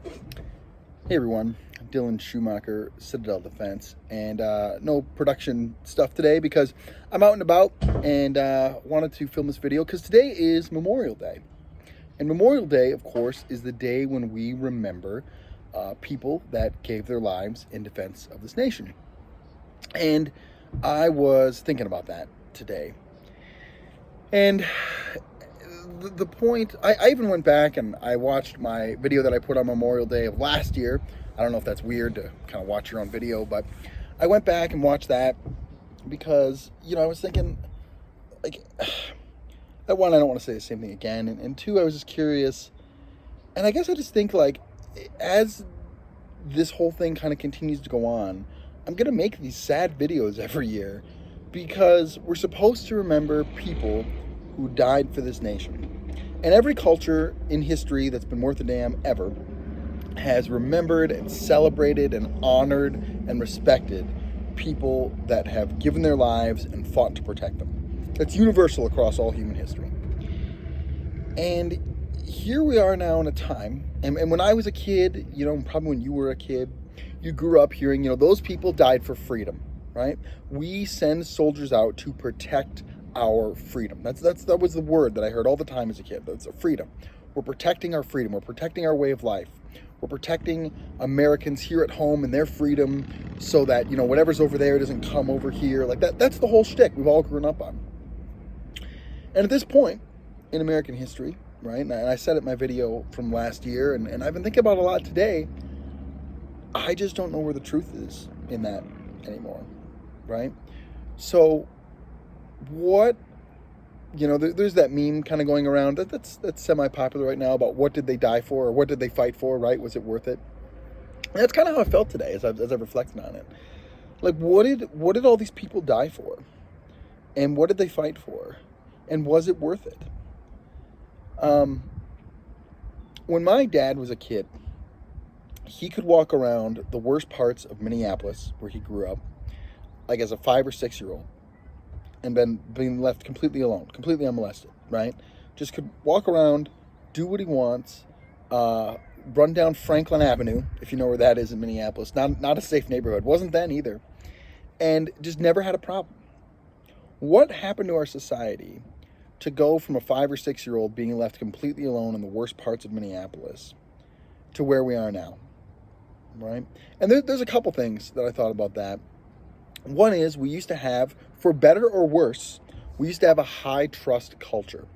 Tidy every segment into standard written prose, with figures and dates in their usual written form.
Hey everyone, Dylan Schumacher, Citadel Defense, and no production stuff today because I'm out and about and wanted to film this video because today is Memorial Day. And Memorial Day, of course, is the day when we remember people that gave their lives in defense of this nation. And I was thinking about that today. And the point, I even went back and I watched my video that I put on Memorial Day of last year. I don't know if that's weird to kind of watch your own video, but I went back and watched that because, I was thinking, like, one, I don't want to say the same thing again. And two, I was just curious. And I guess I just think, like, as this whole thing kind of continues to go on, I'm going to make these sad videos every year because we're supposed to remember people who died for this nation. And every culture in history that's been worth a damn ever has remembered and celebrated and honored and respected people that have given their lives and fought to protect them. That's universal across all human history. And here we are now in a time, and when I was a kid, probably when you were a kid, you grew up hearing, those people died for freedom, right? We send soldiers out to protect our freedom. That was the word that I heard all the time as a kid. That's a freedom. We're protecting our freedom. We're protecting our way of life. We're protecting Americans here at home and their freedom so that, whatever's over there doesn't come over here. Like that's the whole shtick we've all grown up on. And at this point in American history, right, and I said it in my video from last year, and I've been thinking about it a lot today, I just don't know where the truth is in that anymore, right? So what, there's that meme kind of going around that's semi-popular right now about what did they die for or what did they fight for, right? Was it worth it? And that's kind of how I felt today as I've reflected on it. Like, what did all these people die for? And what did they fight for? And was it worth it? When my dad was a kid, he could walk around the worst parts of Minneapolis, where he grew up, like as a 5 or 6 year old, and being left completely alone, completely unmolested, right? Just could walk around, do what he wants, run down Franklin Avenue, if you know where that is in Minneapolis. Not a safe neighborhood. Wasn't then either. And just never had a problem. What happened to our society to go from a 5 or 6 year old being left completely alone in the worst parts of Minneapolis to where we are now, right? And there's a couple things that I thought about that. One is we used to have, for better or worse, we used to have a high trust culture,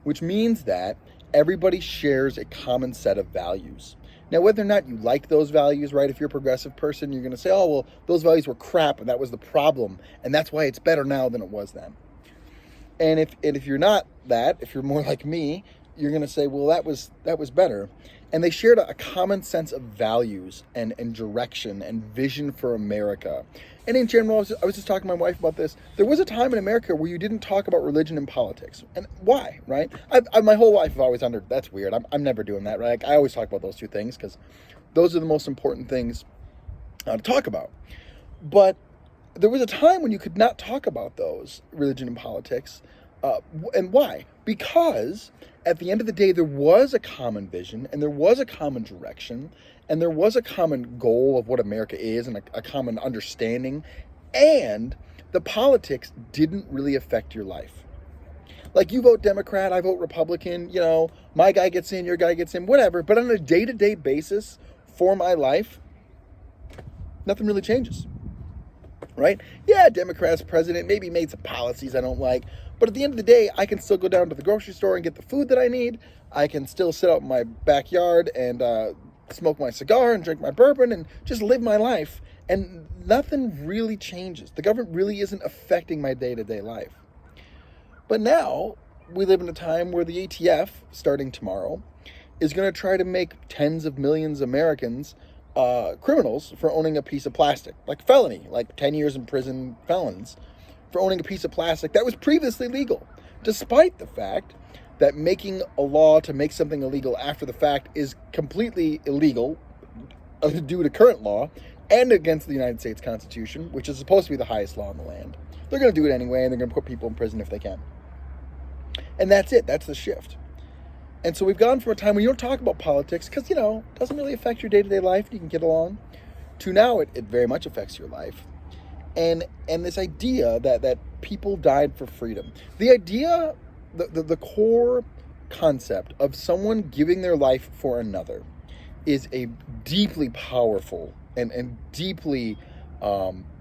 which means that everybody shares a common set of values. Now, whether or not you like those values, right? If you're a progressive person, you're going to say, oh, well, those values were crap and that was the problem. And that's why it's better now than it was then. And if you're not that, if you're more like me, you're going to say, well, that was better. And they shared a common sense of values and direction and vision for America. And in general, I was just talking to my wife about this. There was a time in America where you didn't talk about religion and politics. And why, right? My whole life I've always wondered, that's weird. I'm never doing that, right? I always talk about those two things because those are the most important things to talk about. But there was a time when you could not talk about those, religion and politics. And why? Because at the end of the day, there was a common vision and there was a common direction and there was a common goal of what America is and a common understanding. And the politics didn't really affect your life. Like, you vote Democrat, I vote Republican, my guy gets in, your guy gets in, whatever. But on a day-to-day basis for my life, nothing really changes. Right? Yeah, Democrats president, maybe made some policies I don't like. But at the end of the day, I can still go down to the grocery store and get the food that I need. I can still sit out in my backyard and smoke my cigar and drink my bourbon and just live my life. And nothing really changes. The government really isn't affecting my day-to-day life. But now, we live in a time where the ATF, starting tomorrow, is going to try to make tens of millions of Americans criminals for owning a piece of plastic, like felony, like 10 years in prison felons for owning a piece of plastic that was previously legal, despite the fact that making a law to make something illegal after the fact is completely illegal due to current law and against the United States Constitution, which is supposed to be the highest law in the land. They're going to do it anyway, and they're going to put people in prison if they can. And that's it. That's the shift. And so we've gone from a time when you don't talk about politics because, it doesn't really affect your day-to-day life. You can get along. To now it very much affects your life. And this idea that people died for freedom. The idea, the core concept of someone giving their life for another is a deeply powerful and deeply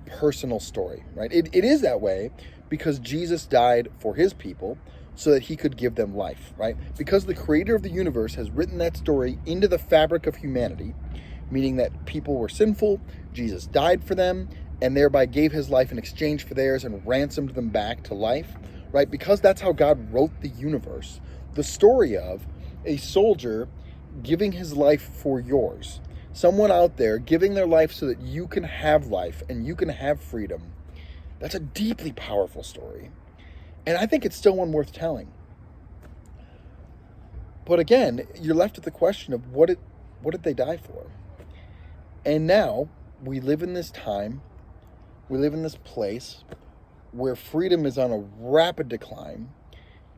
personal story, right? It is that way because Jesus died for his people so that he could give them life, right? Because the creator of the universe has written that story into the fabric of humanity, meaning that people were sinful, Jesus died for them, and thereby gave his life in exchange for theirs and ransomed them back to life, right? Because that's how God wrote the universe. The story of a soldier giving his life for yours, someone out there giving their life so that you can have life and you can have freedom, that's a deeply powerful story. And I think it's still one worth telling. But again, you're left with the question of what did they die for? And now we live in this time, we live in this place where freedom is on a rapid decline.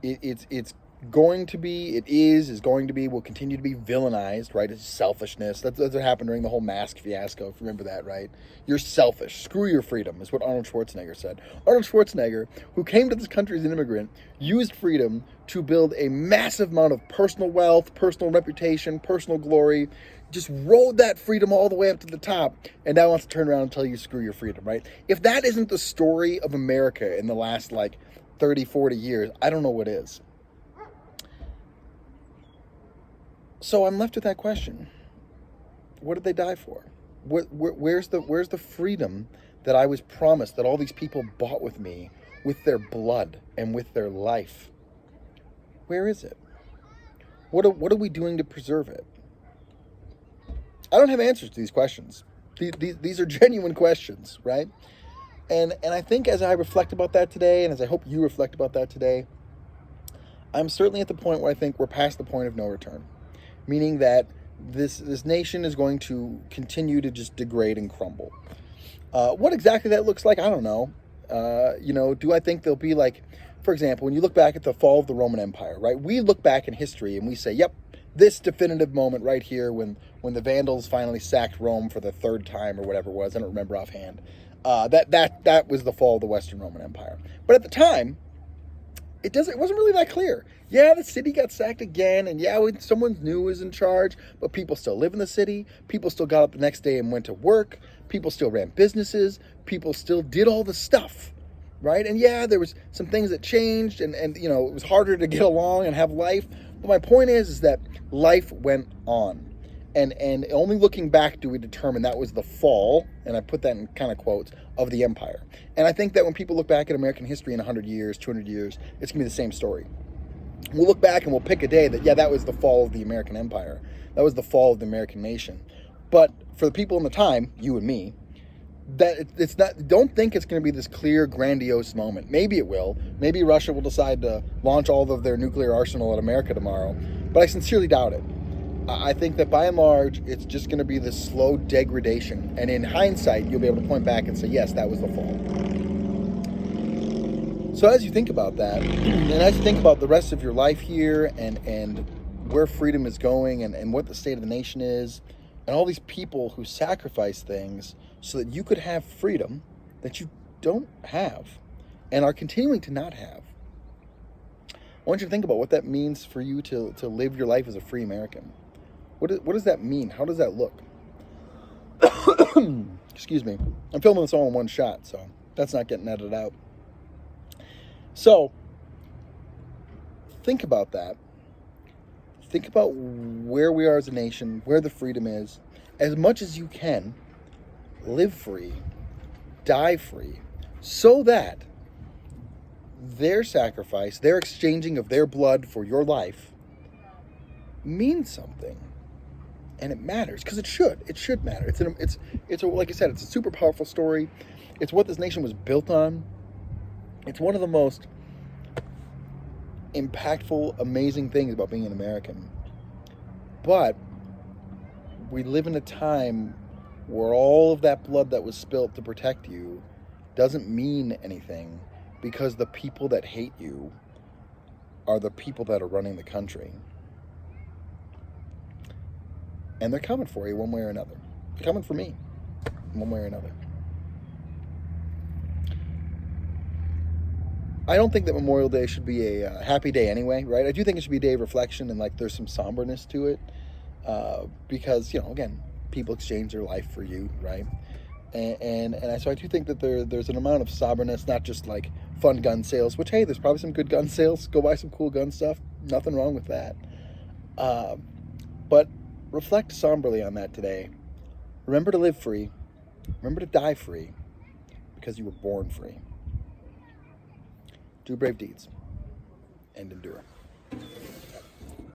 It's going to be, is going to be, will continue to be villainized, right? It's selfishness. That's what happened during the whole mask fiasco, if you remember that, right? You're selfish. Screw your freedom, is what Arnold Schwarzenegger said. Arnold Schwarzenegger, who came to this country as an immigrant, used freedom to build a massive amount of personal wealth, personal reputation, personal glory, just rode that freedom all the way up to the top, and now wants to turn around and tell you screw your freedom, right? If that isn't the story of America in the last, 30, 40 years, I don't know what is. So I'm left with that question. What did they die for? Where's the freedom that I was promised, that all these people bought with me, with their blood and with their life? Where is it? What are we doing to preserve it? I don't have answers to these questions. These are genuine questions, right? And I think as I reflect about that today, and as I hope you reflect about that today, I'm certainly at the point where I think we're past the point of no return. Meaning that this nation is going to continue to just degrade and crumble. What exactly that looks like, I don't know. Do I think there'll be for example, when you look back at the fall of the Roman Empire, right? We look back in history and we say, yep, this definitive moment right here when the Vandals finally sacked Rome for the third time or whatever it was, I don't remember offhand. That was the fall of the Western Roman Empire. But at the time, it wasn't really that clear. Yeah, the city got sacked again, and yeah, someone new was in charge, but people still live in the city. People still got up the next day and went to work. People still ran businesses. People still did all the stuff, right? And yeah, there was some things that changed, and it was harder to get along and have life. But my point is that life went on. And only looking back do we determine that was the fall, and I put that in kind of quotes, of the empire. And I think that when people look back at American history in 100 years, 200 years, it's going to be the same story. We'll look back and we'll pick a day that was the fall of the American empire. That was the fall of the American nation. But for the people in the time, you and me, that it's not. Don't think it's going to be this clear, grandiose moment. Maybe it will. Maybe Russia will decide to launch all of their nuclear arsenal at America tomorrow. But I sincerely doubt it. I think that by and large, it's just going to be this slow degradation. And in hindsight, you'll be able to point back and say, yes, that was the fall. So as you think about that, and as you think about the rest of your life here and where freedom is going and what the state of the nation is, and all these people who sacrifice things so that you could have freedom that you don't have and are continuing to not have, I want you to think about what that means for you to live your life as a free American. What does that mean? How does that look? Excuse me. I'm filming this all in one shot, so that's not getting edited out. So, think about that. Think about where we are as a nation, where the freedom is. As much as you can, live free, die free, so that their sacrifice, their exchanging of their blood for your life means something. And it matters, because it should matter. It's like I said, it's a super powerful story. It's what this nation was built on. It's one of the most impactful, amazing things about being an American. But we live in a time where all of that blood that was spilt to protect you doesn't mean anything, because the people that hate you are the people that are running the country. And they're coming for you one way or another. They're coming for me one way or another. I don't think that Memorial Day should be a happy day anyway, right? I do think it should be a day of reflection and like there's some somberness to it because, you know, again, people exchange their life for you, right? So I do think that there's an amount of somberness, not just like fun gun sales, which, hey, there's probably some good gun sales. Go buy some cool gun stuff. Nothing wrong with that. But reflect somberly on that today. Remember to live free. Remember to die free because you were born free. Do brave deeds and endure.